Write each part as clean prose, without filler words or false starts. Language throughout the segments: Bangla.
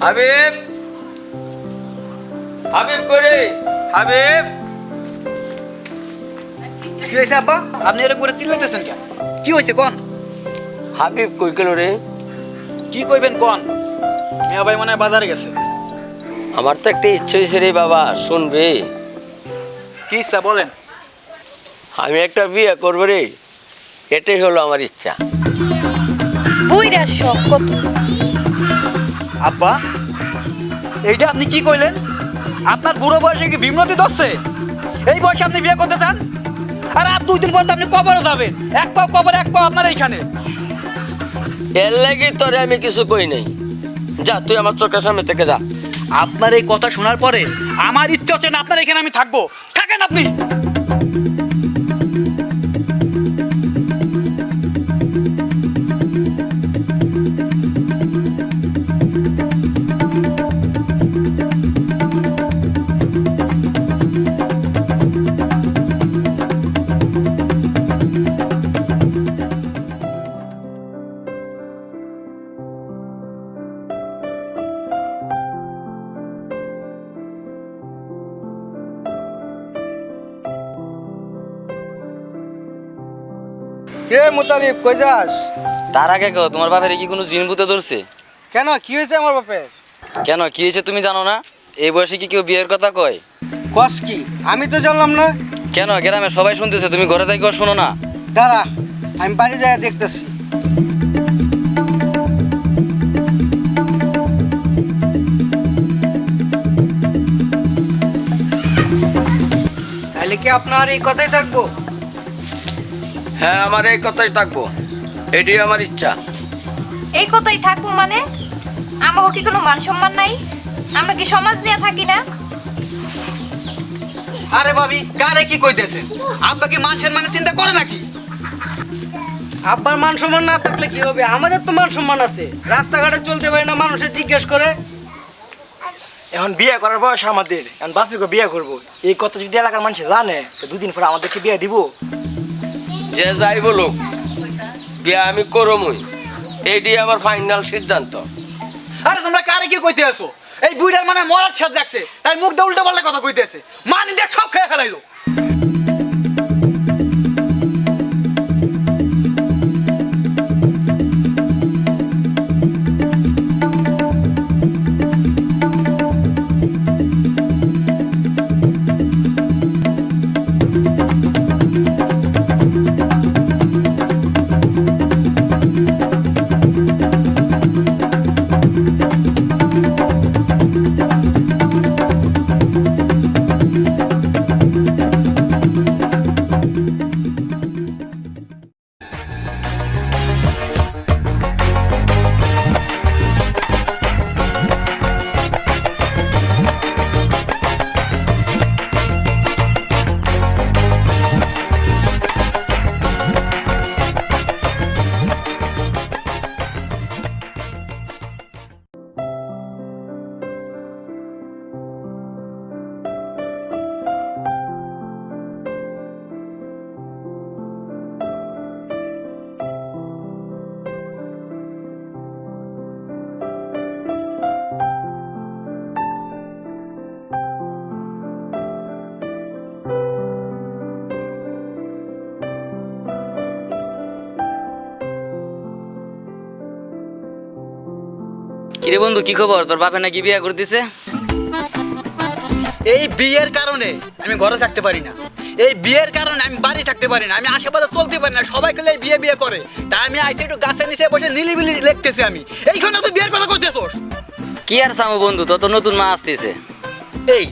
হাবিব, হাবিব করে হাবিব। কি হয়েছে আব্বা? আপনি এরকম করে চিল্লাইতেছেন কেন? কি হয়েছে কোন? হাবিব কই গেল রে? কি কইবেন কোন? মিয়া ভাই মনে হয় বাজারে গেছে। আমার তো একটা ইচ্ছে হয়েছে রে বাবা, শুনবে? কি ইচ্ছা বলেন? আমি একটা বিয়ে করবো রে, এটাই হলো আমার ইচ্ছা। বুইরা শখ কত। আব্বা এইটা আপনি কি কইলেন? আপনার বুড়ো বয়সে কি বিমরতি ধরছে? এই বয়সে আপনি বিয়ে করতে চান? আর আর 2 দিন পর তো আপনি কবরে যাবেন। এক পাও কবরে, এক পাও আপনার এইখানে। এর লাগি তোরে আমি কিছু কই নাই। যা, তুই আমার চোখের সামনে থেকে যা। আপনার এই কথা শোনার পরে আমার ইচ্ছা হচ্ছে না আপনার এখানে আমি থাকবো। থাকেন আপনি। কে মুতালিব, কই যাস? তার আগে কেউ তোমার বাপের কি কোনো জিন ভূতে ধরছে? কেন, কি হয়েছে আমার বাপের? কেন কি হয়েছে তুমি জানো না? এই বয়সে কি কেউ বিয়ের কথা কয়? কস কি? আমি তো জানলাম না। কেন গ্রামে সবাই শুনতেছে, তুমি ঘরে থেকে শোনো না? দাঁড়া, আমি বাড়ি যাই দেখতেছি। তাহলে কি আপনার এই কথাই থাকবো? হ্যাঁ, আমার এই কথাই থাকবো, এটাই আমার ইচ্ছা। এই কথাই থাকবো মানে? আমাকে কি কোনো মান সম্মান নাই? আমরা কি সমাজ নিয়ে থাকি না? আরে ভাবি, কারে কি কইতেছেন? আব্বা কি মানুষের মানে চিন্তা করে নাকি? আব্বার মান সম্মান না থাকলে কি হবে? আমাদের তো মান সম্মান আছে। রাস্তাঘাটে চলতে পারি না, মানুষের জিজ্ঞেস করে। এখন বিয়ে করার বয়স আমাদের, এখন বাপিকে বিয়ে করবো। এই কথা যদি এলাকার মানুষ জানে তো 2 দিন পরে আমাদেরকে বিয়ে দিব। যে যাই বলুক, বিয়ে আমি করবই, এইটাই আমার ফাইনাল সিদ্ধান্ত। আরে তোমরা কারে কি কইতে আছো? এই বুইড়ার মানে মরার ছাদ যাচ্ছে, তাই মুখ দিয়ে উল্টো পাল্টা কথা কইতেছে। মানি দিয়ে সব খেয়ে ফেলাইলো। কিরে বন্ধু, কি খবর? তোর বাপে নাকি বিয়ে করে দিছে? এই বিয়ের কারণে আমি ঘরে থাকতে পারি না। এই বিয়ের কারণে আমি বাড়ি থাকতে পারি না। আমি আশেপাশে চলতে পারি না। সবাই খেলে বিয়ে বিয়ে করে। তাই আমি আইসে একটু গাছের নিচে বসে নিলিবিলি লিখতেছি। আমি এইখানে তুই বিয়ের কথা করতেছোস? কি আর চামো বন্ধু, তোর তো নতুন মা আসতেছে। এই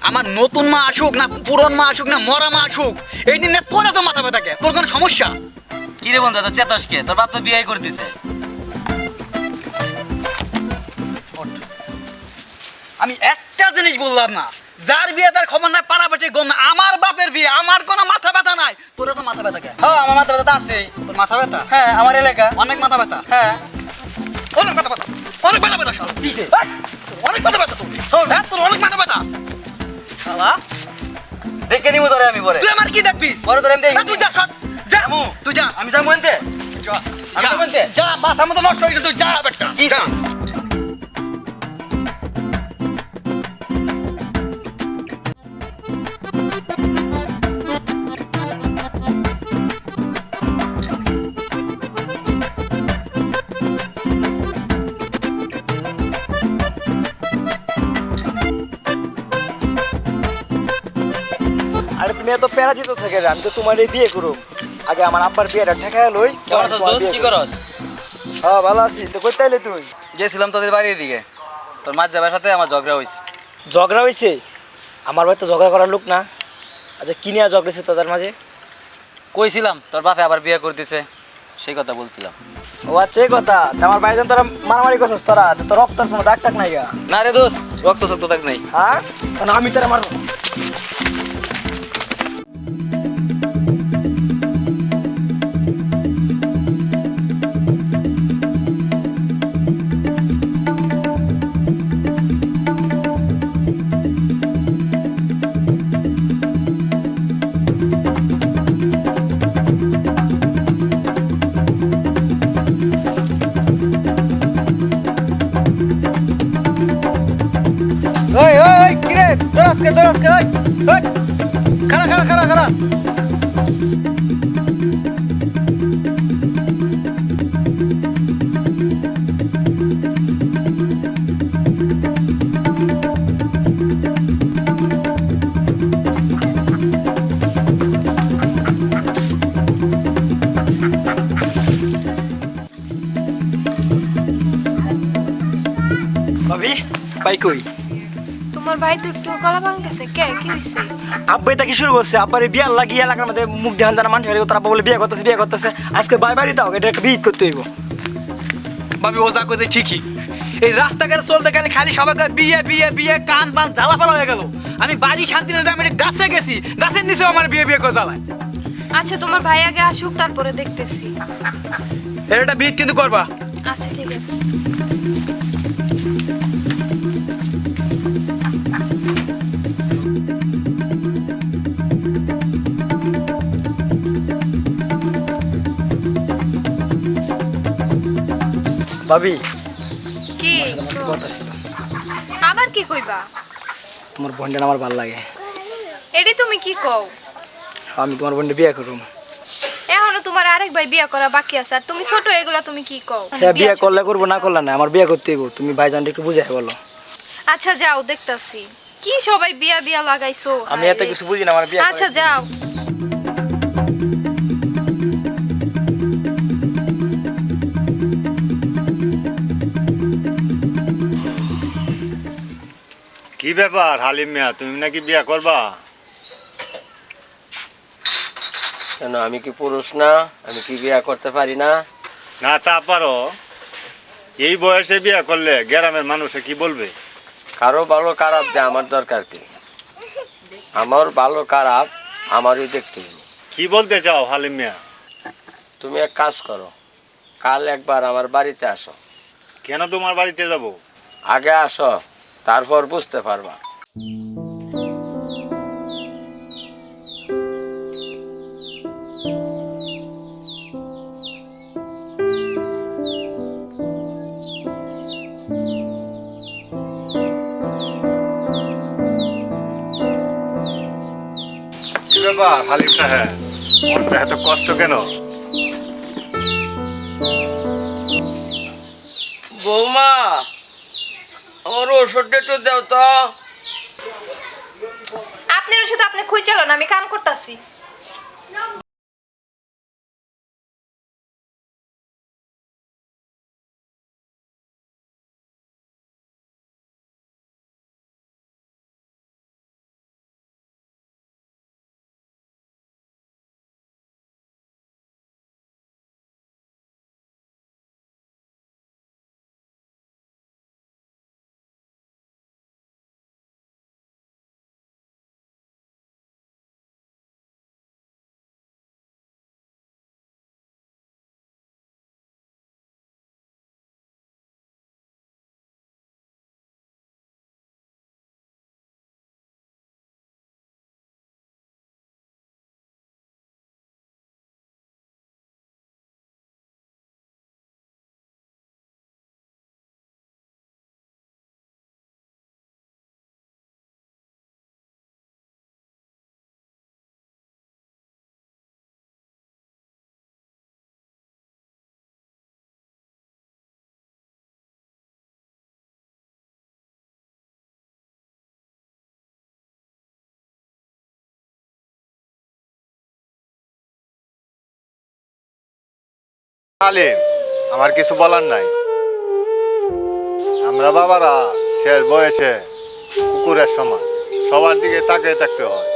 আমার নতুন মা আসুক না পুরন মা আসুক না মরা মা আসুক, এই দিনে তোর এত মাথা ব্যথা কে? তোর কোনো সমস্যা? কিরে বন্ধু, তোর চেতস কে? তোর বাপ তো বিয়ে করে দিছে। আমি একটা জিনিস বললাম না, যার বিয়ে তার খবর নাই, পাড়াপাড়ি গণ না। আমার বাপের বিয়ে, আমার কোনো মাথা ব্যথা নাই। তোর এত মাথা ব্যথা কে? হ্যাঁ, আমার মাথা ব্যথা আছে। তোর মাথা ব্যথা? হ্যাঁ, আমার এলাকা। অনেক মাথা ব্যথা? হ্যাঁ। অনেক মাথা ব্যথা, অনেক মাথা ব্যথা। শালা কিসে? অনেক মাথা ব্যথা তোর। হ্যাঁ, তোর অনেক মাথা ব্যথা। শালা দেখে নিবো তোরে আমি পরে। তুই আমার কি দেখবি? পরে তোরে আমি দেখি। না, তুই যা সর, যা তুই যা। আমি যাবো এনতে। যা, মাথা মতো নষ্ট হয়ে গেছে, তুই যা বেটা। কি যা। আরে তুমি এত প্যারা দিতেছ কেন? আমি তো তোমার এই বিয়ে করব। আগে আমার আব্বার বিয়েটা ঠেকায় লই। কেমন আছিস দোস্ত, কি করস? হ্যাঁ ভালো আছি। তো কই তাইলে তুই? গেছিলাম তোদের বাড়ির দিকে, তোর মাঝ যাবার সাথে আমার ঝগড়া হয়েছে। ঝগড়া হইছে? আমার ভাই তো ঝগড়া করার লোক না। আচ্ছা কি নিয়ে ঝগড়া হয়েছে তোদের মাঝে? কইছিলাম তোর বাপে আবার বিয়ে করে দিছে, সেই কথা বলছিলাম। ও আচ্ছা এই কথা। তা আমার ভাইজান তোরা মারামারি করছিস তোরা? তো রক্তের কোনো দাগ টাক নাই গা? না রে দোস্ত, রক্ত শক্ত থাক নাই। হ্যাঁ কেন আমি তোরা মারবো? ওই ওই ওই কিরে দরাজকে ওই ওই খারা খারা খারা খারা ভাবি ভাই কই? তোমার ভাই তো একটু গলা ভাঙতেছে, কে কি হইছে? আব্বাই তা কি শুরু করছে? আব্বারে বিয়ার লাগিয়ে এলাকার মধ্যে মুখ দেখান জানা মানুষ তারা বলে বিয়ে করতেছে। আজকে বাই বাড়ি দাও, এটা একটা বিয়ে করতে হইব। ভাবি ও যা করছে ঠিকই। এই রাস্তাঘাটে চলতে গেলে খালি সবাই বিয়ে বিয়ে বিয়ে, কান পান জ্বালাফালা হয়ে গেল। আমি বাড়ি শান্তি না, আমি একটা গাছে গেছি, গাছের নিচেও আমার বিয়ে বিয়ে করে জ্বালায়। আচ্ছা তোমার ভাই আগে আসুক, তারপরে দেখতেছি। এর একটা বিয়ে কিন্তু করবা। আচ্ছা ঠিক আছে। ভাবি কি কথা ছিল, আবার কি কইবা? তোমার বোনটা আমার ভালো লাগে। এডি তুমি কি কও? আমি তোমার বোনটা বিয়ে করুম। এখনো তোমার আরেক ভাই বিয়ে করা বাকি আছে, আর তুমি ছোট, এগুলা তুমি কি কও? হ্যাঁ বিয়ে করলে করবো, না করলে না, আমার বিয়ে করতে হইব। তুমি ভাইজানটা একটু বুঝাই বলো। আচ্ছা যাও, দেখতাছি। কি সবাই বিয়া বিয়া লাগাইছো? আমি এত কিছু বুঝি না, আমার বিয়ে আচ্ছা যাও। কি ব্যাপার হালিম মিয়া, তুমি নাকি বিয়া করবা? কেন, আমি কি পুরুষ না? আমি কি বিয়া করতে পারি না? না তা পারো, এই বয়সে বিয়া করলে গ্রামের মানুষে কি বলবে? কারো ভালো খারাপ দেয় আমার দরকার কি? আমার ভালো খারাপ আমারই দেখতে হবে। কি বলতে চাও হালিম মিয়া? তুমি এক কাজ করো, কাল একবার আমার বাড়িতে আসো। কেন তোমার বাড়িতে যাব? আগে আসো, তারপর বুঝতে পারবা। কি ব্যাপার হালিম সাহেব, মনটা এত কষ্ট কেন? বৌমা, আমার ওষুধটা একটু দাও তো। আপনার ওষুধ আপনি খুঁজে চলো না, আমি কাম করতেছি। হালিম, আমার কিছু বলার নাই। আমরা বাবারা শেষ বয়সে কুকুরের সমান, সবার দিকে তাকিয়ে থাকতে হয়।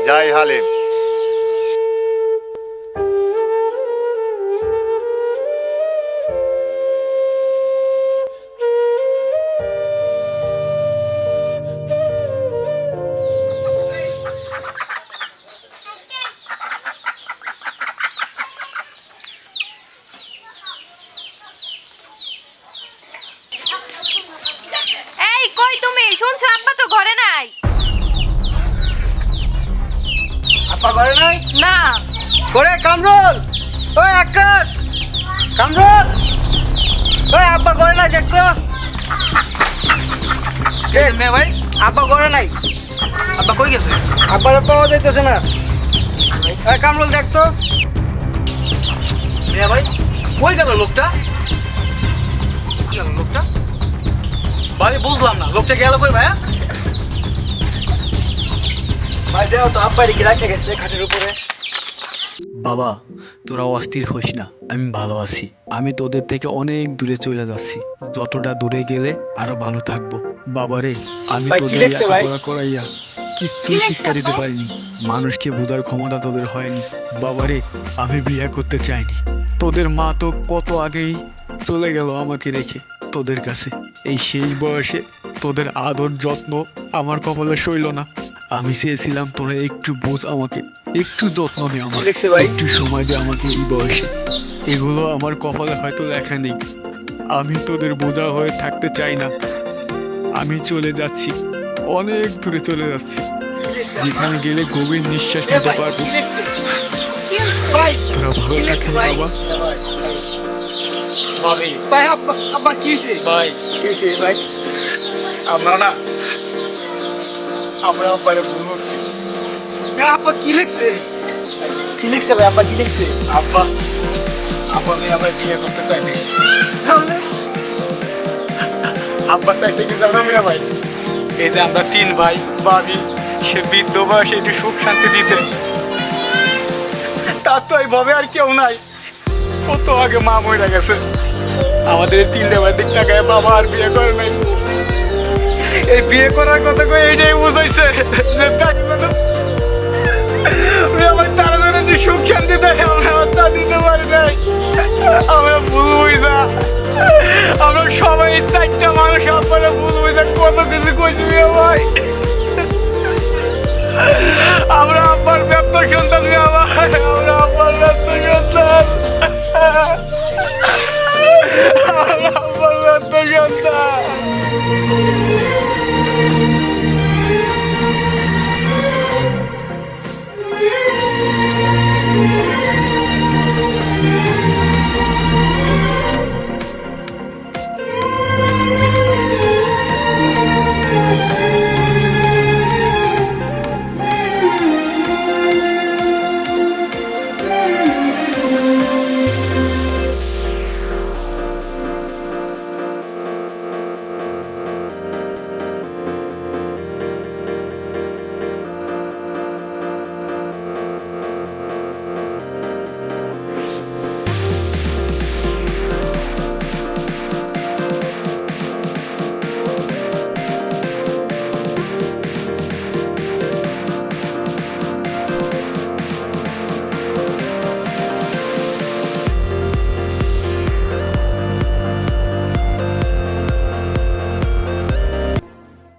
যাই হালিম। এই কই তুমি শুনছো আব্বা তো ঘরে নাই। আব্বা করে নাই? না করে কামরুল, ওই আকাশ, কামরুল, ওই আব্বা করে নাই দেখতো। মেয়ে ভাই, আব্বা করে নাই, আব্বা কই গেছে? আব্বারে পাওয়া যাইতেছে না। ওই কামরুল দেখতো। মেয়ে ভাই, কই গেল লোকটা? কি গেল লোকটা? ভাই বুঝলাম না, লোকটা গেল কই ভাইয়া? ভাই দেও তো আব্বা রেখে রাখে গেছে খাটের উপরে। বাবা, তোরা অস্থির হইস না, আমি ভালো আছি। আমি তোদের থেকে অনেক দূরে চলে যাচ্ছি, যতটা দূরে গেলে আরো ভালো থাকবো। বাবারে, আমি ভাই, কি তোদের দেখছে ভাই? লেখাপড়া করাইয়া কিছুই শিক্ষা দিতে পারিনি, মানুষকে বোঝার ক্ষমতা তোদের হয়নি। বাবারে, আমি বিয়ে করতে চাইনি। তোদের মা তো কত আগেই চলে গেল আমাকে রেখে তোদের কাছে। এই শেষ বয়সে তোদের আদর যত্ন আমার কপালে সইল না। আমি চেয়েছিলাম তোরা একটু বোঝ আমাকে, একটু যত্ন নে আমার, দেখছে ভাই? একটু সময় দে আমাকে এই বয়সে। এগুলো আমার কপালে হয়তো লেখা নেই। আমি তোদের বোঝা হয়ে থাকতে চাই না। আমি চলে যাচ্ছি, অনেক দূরে চলে যাচ্ছি, যেখানে গেলে গভীর নিঃশ্বাস নিতে পারবো। ভাই, তোরা ভালো থাকিস বাবা। ভাই আব্বা, আব্বা কি হয়েছে? ভাই কি হয়েছে ভাই? আমরা না, আমরা আব্বারে ভুল করছি। আব্বা কি লিখছে? কি লিখছে ভাই? আব্বা কি লিখছে? আব্বা, আব্বা আমি আমরা বিয়ে করতে চাইনি। তাহলে আব্বা চাইতে কি জানো মিয়া ভাই? এই যে আমরা 3 ভাই ভাবি, সে বৃদ্ধ বয়সে একটু সুখ শান্তি দিতে, তার তো এইভাবে আর কেউ নাই। কত আগে মা মরে গেছে, আমাদের এই 3 ভাই দিক তাকায় বাবা আর বিয়ে করে নাই। এই বিয়ে করার কথা কই এইটাই বুঝাইছে যে আমার তারা ধরে যে সুখ শান্তি দেয় আমরা তা দিতে পারি নাই। আমরা ভুল বুঝা, আমরা সবাই 4টা মানুষ আপনারা ভুল বুঝা কত কিছু কইছি ভাই। আমরা